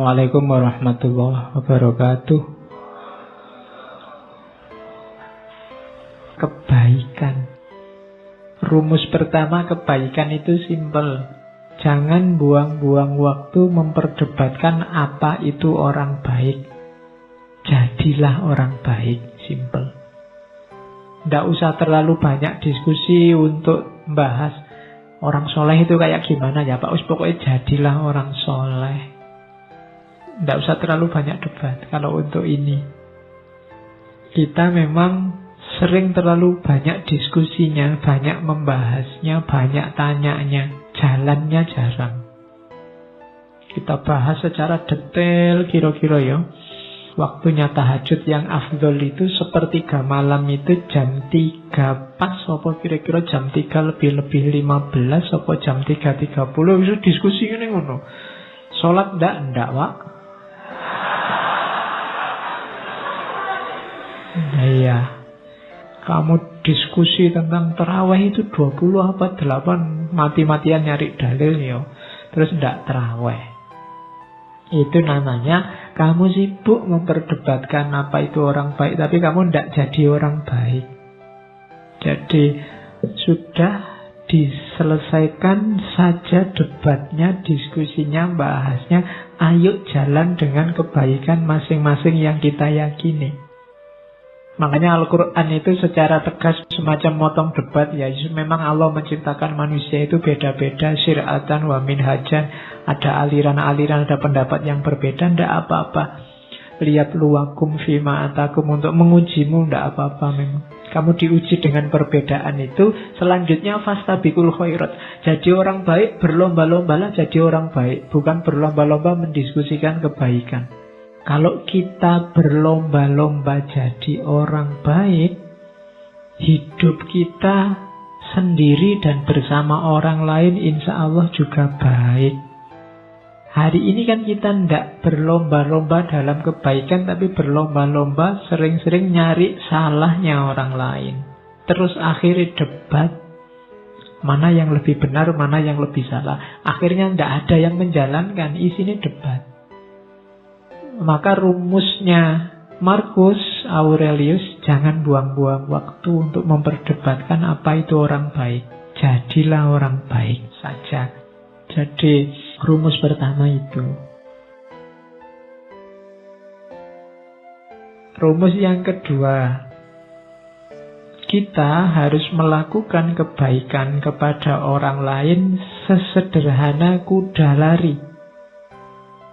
Assalamualaikum warahmatullahi wabarakatuh. Kebaikan. Rumus pertama kebaikan itu simpel. Jangan buang-buang waktu memperdebatkan apa itu orang baik. Jadilah orang baik. Simpel. Tidak usah terlalu banyak diskusi untuk membahas orang soleh itu kayak gimana ya Pak. Pokoknya jadilah orang soleh. Tidak usah terlalu banyak debat kalau untuk ini. Kita memang sering terlalu banyak diskusinya, banyak membahasnya, banyak tanyanya, jalannya jarang. Kita bahas secara detail kira-kira ya. Waktunya tahajud yang afdol itu sepertiga malam itu jam 3 pas, apa kira-kira jam 3 lebih 15, apa jam 3.30, itu diskusi ini ngono. Sholat ndak Pak. Nah, iya. Kamu diskusi tentang terawih itu 20 apa 8, mati-matian nyari dalil ya. Terus ndak terawih. Itu namanya kamu sibuk memperdebatkan apa itu orang baik, tapi kamu ndak jadi orang baik. Jadi sudah diselesaikan saja debatnya, diskusinya, bahasnya. Ayo jalan dengan kebaikan masing-masing yang kita yakini. Makanya Al-Quran itu secara tegas semacam motong debat ya. Memang Allah menciptakan manusia itu beda-beda, syir'atan wa minhajan. Ada aliran-aliran, ada pendapat yang berbeda, tidak apa-apa. Lihat luwakum fima atakum, untuk mengujimu, tidak apa-apa memang. Kamu diuji dengan perbedaan itu. Selanjutnya fastabiqul khairat. Jadi orang baik, berlomba-lombalah jadi orang baik. Bukan berlomba-lomba mendiskusikan kebaikan. Kalau kita berlomba-lomba jadi orang baik, hidup kita sendiri dan bersama orang lain insya Allah juga baik. Hari ini kan kita tidak berlomba-lomba dalam kebaikan, tapi berlomba-lomba sering-sering nyari salahnya orang lain. Terus akhirnya debat, mana yang lebih benar, mana yang lebih salah. Akhirnya tidak ada yang menjalankan, isinya debat. Maka rumusnya Marcus Aurelius, jangan buang-buang waktu untuk memperdebatkan apa itu orang baik. Jadilah orang baik saja. Jadi rumus pertama itu. Rumus yang kedua, kita harus melakukan kebaikan kepada orang lain sesederhana kuda lari.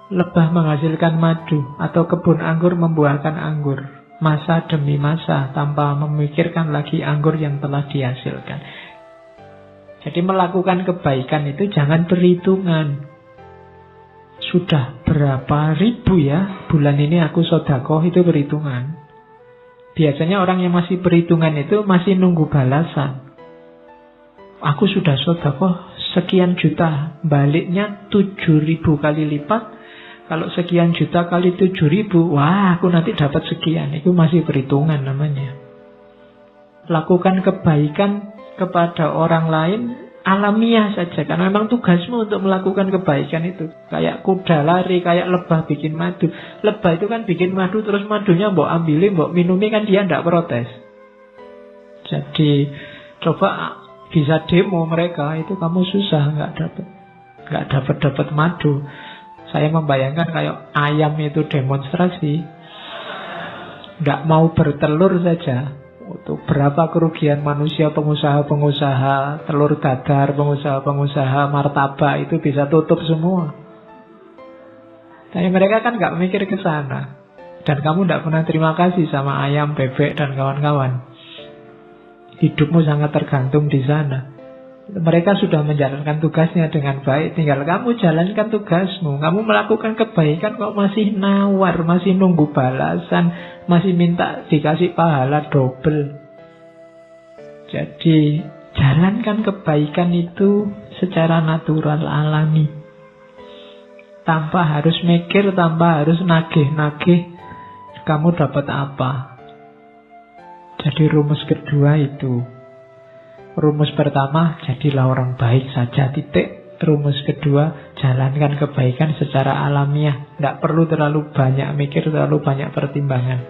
Lebah menghasilkan madu atau kebun anggur membuahkan anggur, masa demi masa, tanpa memikirkan lagi anggur yang telah dihasilkan. Jadi melakukan kebaikan itu jangan perhitungan. Sudah berapa ribu ya bulan ini aku sedekah, itu perhitungan. Biasanya orang yang masih perhitungan itu masih nunggu balasan. Aku sudah sedekah sekian juta, baliknya 7.000 kali lipat. Kalau sekian juta kali 7.000, wah aku nanti dapat sekian. Itu masih perhitungan namanya. Lakukan kebaikan kepada orang lain alamiah saja. Karena memang tugasmu untuk melakukan kebaikan itu. Kayak kuda lari, kayak lebah bikin madu. Lebah itu kan bikin madu, terus madunya mbok ambilin, mbok minumi, kan dia tidak protes. Jadi coba bisa demo mereka, itu kamu susah nggak dapat madu. Saya membayangkan kayak ayam itu demonstrasi, nggak mau bertelur saja. Untuk berapa kerugian manusia, pengusaha-pengusaha telur dadar, pengusaha-pengusaha martabak itu bisa tutup semua. Tapi mereka kan nggak mikir ke sana. Dan kamu nggak pernah terima kasih sama ayam, bebek, dan kawan-kawan. Hidupmu sangat tergantung di sana. Mereka sudah menjalankan tugasnya dengan baik. Tinggal kamu jalankan tugasmu. Kamu melakukan kebaikan kok masih nawar, masih nunggu balasan, masih minta dikasih pahala double. Jadi jalankan kebaikan itu secara natural, alami. Tanpa harus mikir, tanpa harus nagih-nagih kamu dapat apa. Jadi rumus kedua itu. Rumus pertama, jadilah orang baik saja, titik. Rumus kedua, jalankan kebaikan secara alamiah. Tidak perlu terlalu banyak mikir, terlalu banyak pertimbangan.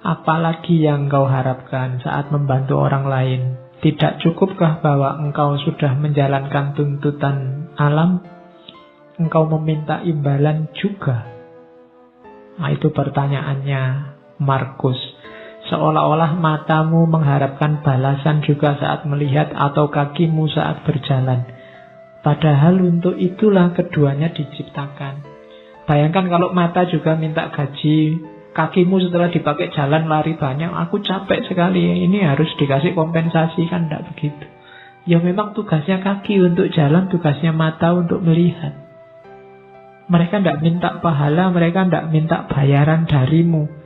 Apalagi yang kau harapkan saat membantu orang lain? Tidak cukupkah bahwa engkau sudah menjalankan tuntutan alam? Engkau meminta imbalan juga? Nah, itu pertanyaannya Markus. Seolah-olah matamu mengharapkan balasan juga saat melihat atau kakimu saat berjalan. Padahal untuk itulah keduanya diciptakan. Bayangkan kalau mata juga minta gaji, kakimu setelah dipakai jalan lari banyak, aku capek sekali, ini harus dikasih kompensasi, kan tidak begitu. Ya memang tugasnya kaki untuk jalan, tugasnya mata untuk melihat. Mereka tidak minta pahala, mereka tidak minta bayaran darimu.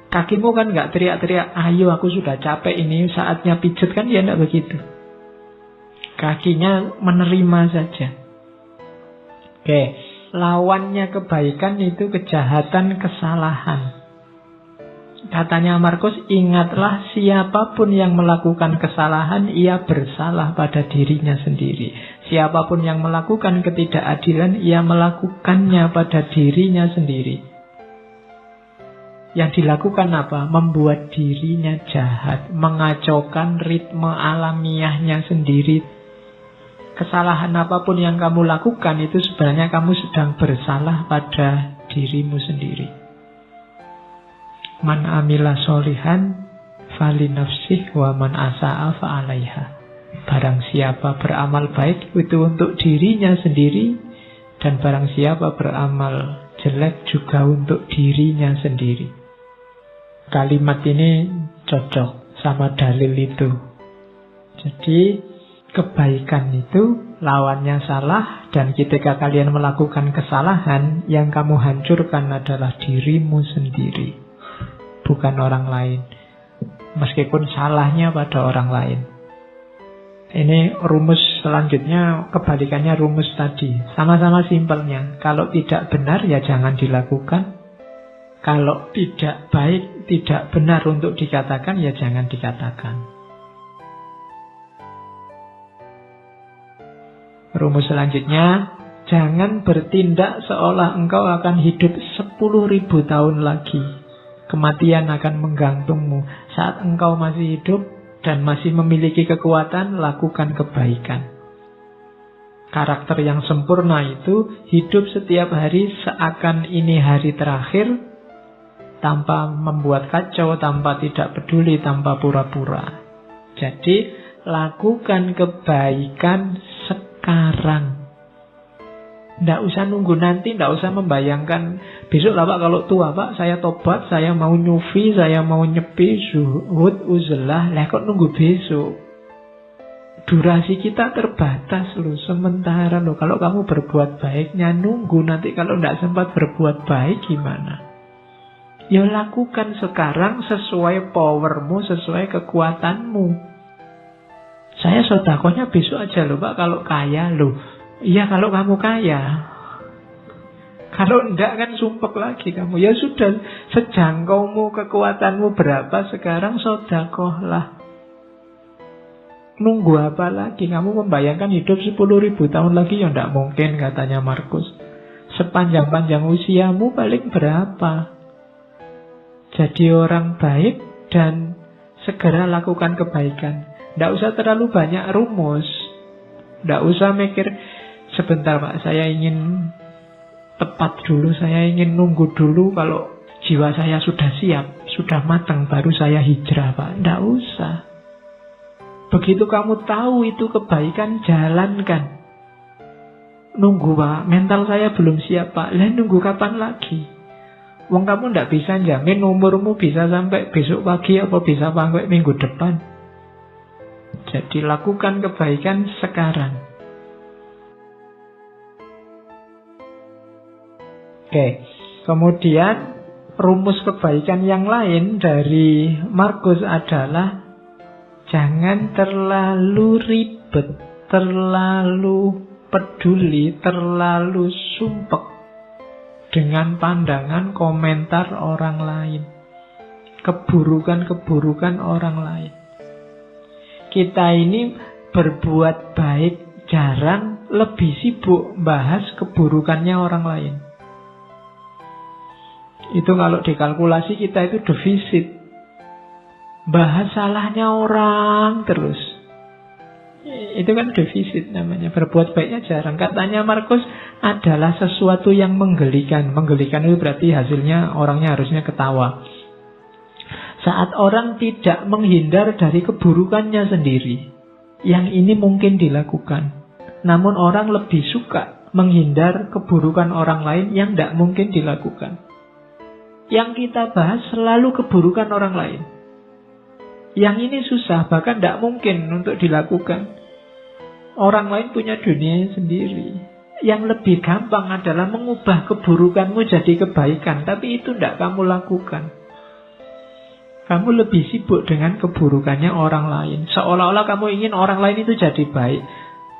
Kakimu kan nggak teriak-teriak, ayo aku sudah capek ini, saatnya pijet, kan ya tidak begitu. Kakinya menerima saja. Oke, lawannya kebaikan itu kejahatan, kesalahan. Katanya Markus, ingatlah siapapun yang melakukan kesalahan, ia bersalah pada dirinya sendiri. Siapapun yang melakukan ketidakadilan, ia melakukannya pada dirinya sendiri. Yang dilakukan apa? Membuat dirinya jahat, mengacaukan ritme alamiahnya sendiri. Kesalahan apapun yang kamu lakukan itu sebenarnya kamu sedang bersalah pada dirimu sendiri. Man amila solihan fali nafsih wa man asa'a fa'alaiha. Barang siapa beramal baik itu untuk dirinya sendiri, dan barang siapa beramal jelek juga untuk dirinya sendiri. Kalimat ini cocok sama dalil itu. Jadi kebaikan itu lawannya salah, dan ketika kalian melakukan kesalahan, yang kamu hancurkan adalah dirimu sendiri, bukan orang lain. Meskipun salahnya pada orang lain. Ini rumus selanjutnya, kebalikannya rumus tadi. Sama-sama simpelnya. Kalau tidak benar ya jangan dilakukan. Kalau tidak baik, tidak benar untuk dikatakan ya jangan dikatakan. Rumus selanjutnya, jangan bertindak seolah engkau akan hidup 10.000 tahun lagi. Kematian akan menggantungmu. Saat engkau masih hidup dan masih memiliki kekuatan, lakukan kebaikan. Karakter yang sempurna itu hidup setiap hari seakan ini hari terakhir, tanpa membuat kacau, tanpa tidak peduli, tanpa pura-pura. Jadi, lakukan kebaikan sekarang. Tidak usah nunggu nanti, tidak usah membayangkan besok lah Pak, kalau tua Pak, saya tobat, saya mau nyufi, saya mau nyepi, zuhud, uzlah. Lah kok nunggu besok? Durasi kita terbatas loh, sementara loh. Kalau kamu berbuat baiknya nunggu, nanti kalau tidak sempat berbuat baik gimana? Ya lakukan sekarang sesuai powermu, sesuai kekuatanmu. Saya sedekahnya besok aja loh Pak, kalau kaya loh. Iya kalau kamu kaya. Kalau enggak kan sumpek lagi kamu. Ya sudah, sejangkaumu, kekuatanmu berapa sekarang, sedekahlah. Nunggu apa lagi? Kamu membayangkan hidup 10.000 tahun lagi? Ya enggak mungkin, katanya Markus. Sepanjang-panjang usiamu paling berapa? Jadi orang baik dan segera lakukan kebaikan. Tidak usah terlalu banyak rumus. Tidak usah mikir, sebentar Pak, saya ingin tepat dulu, saya ingin nunggu dulu. Kalau jiwa saya sudah siap, sudah matang, baru saya hijrah Pak. Tidak usah. Begitu kamu tahu itu kebaikan, jalankan. Nunggu Pak, mental saya belum siap Pak. Lah nunggu kapan lagi? Wong kamu tidak bisa jamin umurmu bisa sampai besok pagi apa bisa sampai minggu depan. Jadi lakukan kebaikan sekarang. Oke, kemudian rumus kebaikan yang lain dari Markus adalah jangan terlalu ribet, terlalu peduli, terlalu sumpek dengan pandangan komentar orang lain, keburukan-keburukan orang lain. Kita ini berbuat baik jarang, lebih sibuk bahas keburukannya orang lain. Itu kalau dikalkulasi kita itu defisit. Bahas salahnya orang terus. Itu kan defisit namanya. Berbuat baiknya jarang. Katanya Markus adalah sesuatu yang menggelikan. Menggelikan itu berarti hasilnya orangnya harusnya ketawa. Saat orang tidak menghindar dari keburukannya sendiri. Yang ini mungkin dilakukan. Namun orang lebih suka menghindar keburukan orang lain yang tidak mungkin dilakukan. Yang kita bahas selalu keburukan orang lain. Yang ini susah, bahkan tidak mungkin untuk dilakukan. Orang lain punya dunia sendiri. Yang lebih gampang adalah mengubah keburukanmu jadi kebaikan. Tapi itu tidak kamu lakukan. Kamu lebih sibuk dengan keburukannya orang lain. Seolah-olah kamu ingin orang lain itu jadi baik.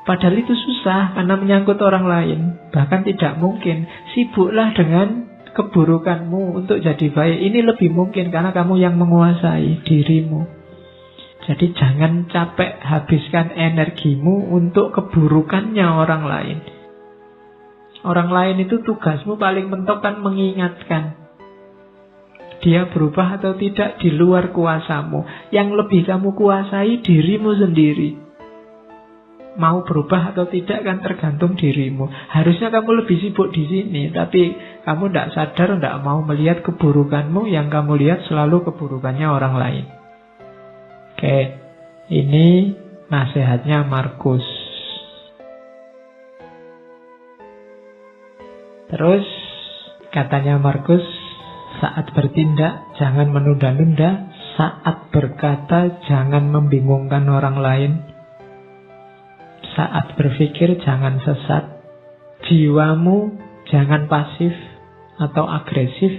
Padahal itu susah karena menyangkut orang lain. Bahkan tidak mungkin. Sibuklah dengan keburukanmu untuk jadi baik. Ini lebih mungkin karena kamu yang menguasai dirimu. Jadi jangan capek habiskan energimu untuk keburukannya orang lain. Orang lain itu tugasmu paling mentok kan mengingatkan. Dia berubah atau tidak di luar kuasamu. Yang lebih kamu kuasai dirimu sendiri. Mau berubah atau tidak kan tergantung dirimu. Harusnya kamu lebih sibuk di sini. Tapi kamu tidak sadar, tidak mau melihat keburukanmu. Yang kamu lihat selalu keburukannya orang lain. Oke, ini nasihatnya Markus. Terus katanya Markus, saat bertindak jangan menunda-nunda, saat berkata jangan membingungkan orang lain, saat berpikir jangan sesat, jiwamu jangan pasif atau agresif,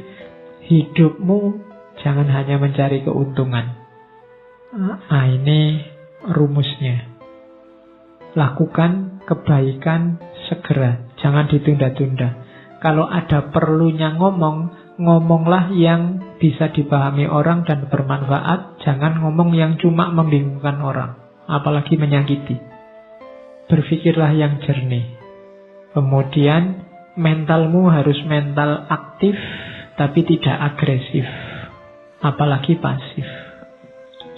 hidupmu jangan hanya mencari keuntungan. Nah, ini rumusnya. Lakukan kebaikan segera, jangan ditunda-tunda. Kalau ada perlunya ngomonglah yang bisa dipahami orang dan bermanfaat. Jangan ngomong yang cuma membingungkan orang, apalagi menyakiti. Berpikirlah yang jernih. Kemudian mentalmu harus mental aktif, tapi tidak agresif, apalagi pasif.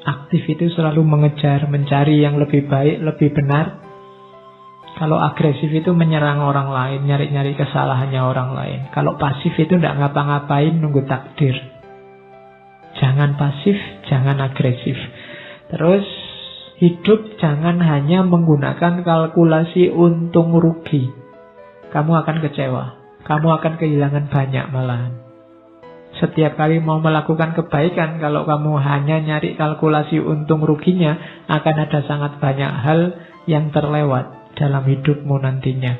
Aktif itu selalu mengejar, mencari yang lebih baik, lebih benar. Kalau agresif itu menyerang orang lain, nyari-nyari kesalahannya orang lain. Kalau pasif itu tidak ngapa-ngapain, nunggu takdir. Jangan pasif, jangan agresif. Terus, hidup jangan hanya menggunakan kalkulasi untung rugi. Kamu akan kecewa. Kamu akan kehilangan banyak malahan. Setiap kali mau melakukan kebaikan, kalau kamu hanya nyari kalkulasi untung ruginya, akan ada sangat banyak hal yang terlewat dalam hidupmu nantinya.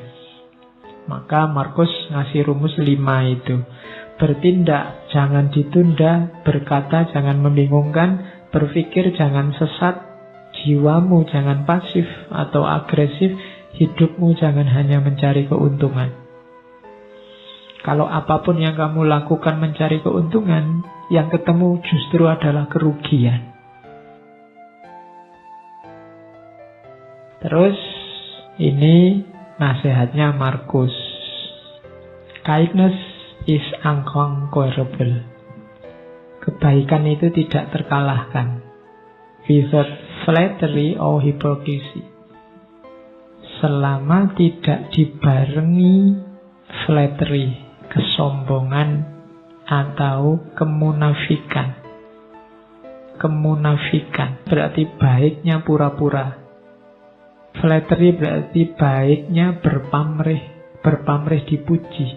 Maka Markus ngasih rumus 5 itu. Bertindak jangan ditunda, berkata jangan membingungkan, berpikir jangan sesat, jiwamu jangan pasif atau agresif, hidupmu jangan hanya mencari keuntungan. Kalau apapun yang kamu lakukan mencari keuntungan, yang ketemu justru adalah kerugian. Terus, ini nasihatnya Markus. Kindness is unconquerable. Kebaikan itu tidak terkalahkan. Without flattery or hypocrisy. Selama tidak dibarengi flattery, kesombongan atau kemunafikan. Kemunafikan berarti baiknya pura-pura. Flattery berarti baiknya berpamrih dipuji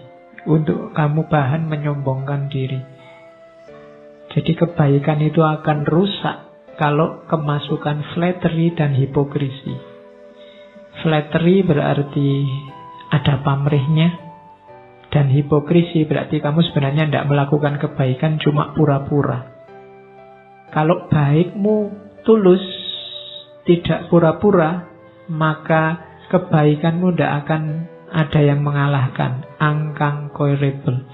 untuk kamu bahan menyombongkan diri. Jadi kebaikan itu akan rusak kalau kemasukan flattery dan hipokrisi. Flattery berarti ada pamrihnya, dan hipokrisi berarti kamu sebenarnya tidak melakukan kebaikan, cuma pura-pura. Kalau baikmu tulus, tidak pura-pura, maka kebaikanmu tidak akan ada yang mengalahkan. Unconquerable.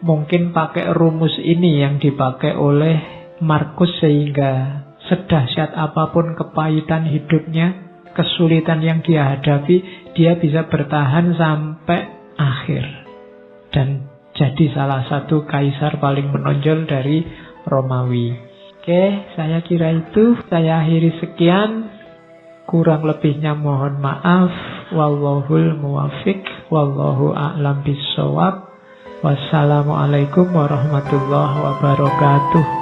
Mungkin pakai rumus ini yang dipakai oleh Markus sehingga Sedahsyat apapun kepahitan hidupnya, kesulitan yang dia hadapi, dia bisa bertahan sampai akhir. Dan jadi salah satu kaisar paling menonjol dari Romawi. Oke, saya kira itu. Saya akhiri sekian. Kurang lebihnya mohon maaf. Wallahul muwafiq. Wallahu a'lam bishawab. Wassalamualaikum warahmatullahi wabarakatuh.